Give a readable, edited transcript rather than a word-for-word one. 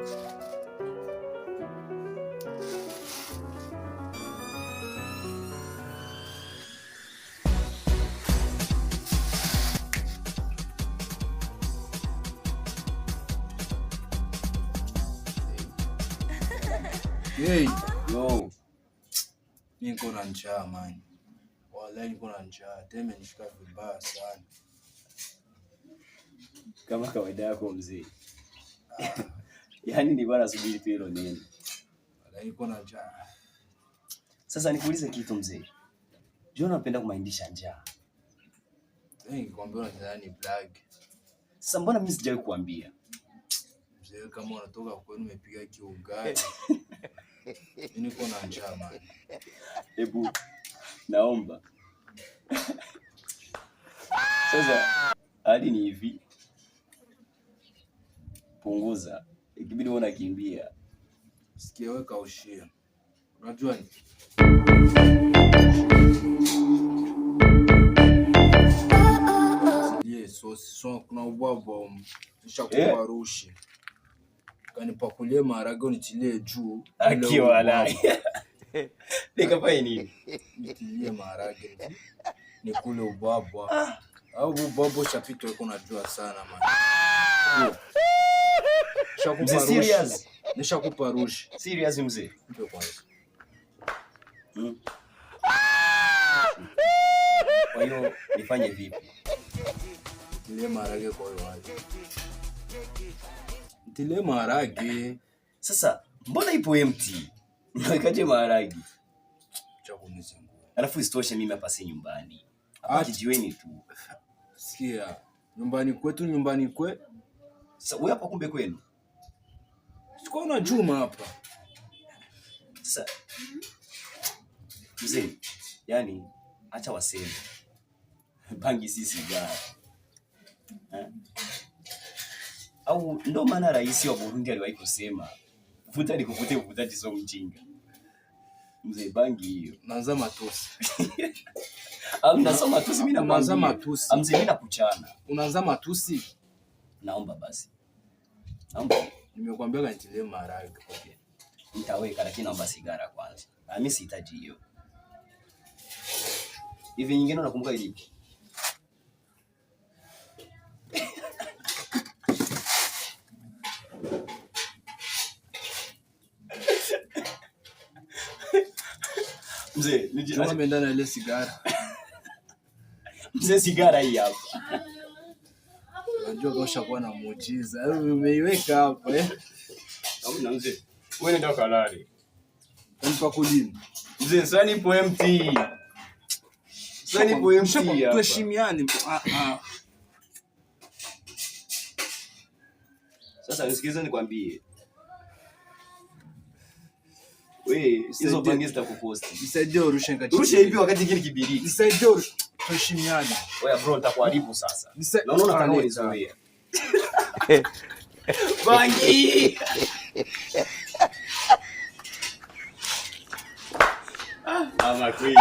Hey, yo. Niko na njaa man. Wallahi niko na njaa. Teme nishika vibaya sana. Kama kawaida yako mzee. Yaani nilikuwa nasubiri tu hilo neno. Wallahi niko na njaa. Sasa nikuulize kitu mzee. Je, unapenda kumaindisha njaa? Nikwambia unataka ni black. Sasa mbona mimi sijawahi kuambia? Mzee kama unatoka kwenu umepiga kiugali. Mimi niko na njaa man. Hebu naomba. Sasa hadi ni hivi. Punguza. Ikibidi uone kimbia. Sikia wewe kaushia. Unajua ni? So kuna ubwabwa nishakupa rushi. Kanipakulie maharage unitilie juu. Akiwa alai. Nikafanya nini? Nitilie maharage. Nikule ubwabwa. Au ubwabwa chapito yuko unajua sana man. Mzee serious? Nishakupa rushi. Serious mzee? Ndio kwanza. Kwa hiyo nifanye vipi? Nitilie maharage kwa hiyo waje. Nitilie maharage. Sasa mbona ipo empty? Nikaje maharage? Cha kunizungua. Alafu isitoshe mimi hapa si nyumbani. Hapa kijiweni tu. Sikia, nyumbani kwe. Sasa wewe hapa kumbe kwenu? Siko na Juma hapa. Sasa mzee, yani acha waseme. Bangi si sigara. Au ndo maana rais wa Burundi aliwahi kusema vuta nikuvute uvutaji sio mjinga. Mzee bangi hiyo. Naanza matusi. Naanza matusi mimi na naanza matusi. Mzee mimi nakuchana. Unaanza matusi? Naomba basi. Naomba. Nimekuambia kanitilie maharage. Okay. Nitaweka lakini naomba sigara kwanza. Mimi sihitaji hiyo. Hivi nyingine unakumbuka ilipo? Mzee, Juma ameenda na ile sigara. Mzee sigara hii hapa. Unajua gosha kwa na muujiza. Umeiweka hapa Hamna mzee. Wewe ndio kalali. Nipakulie. Mzee, sasa nipo empty. Sasa nipo empty hapa. Tuheshimiane. Sasa nisikilize nikwambie. Wewe hizo bangi zitakuposti. Nisaidie urushe ngati. Rusha hivi wakati kile kibiriti. Nisaidie urushe. Tuheshimiane. Wewe bro nitakuharibu sasa. Na unaona kama unizoea. Bangi. Ama kweli.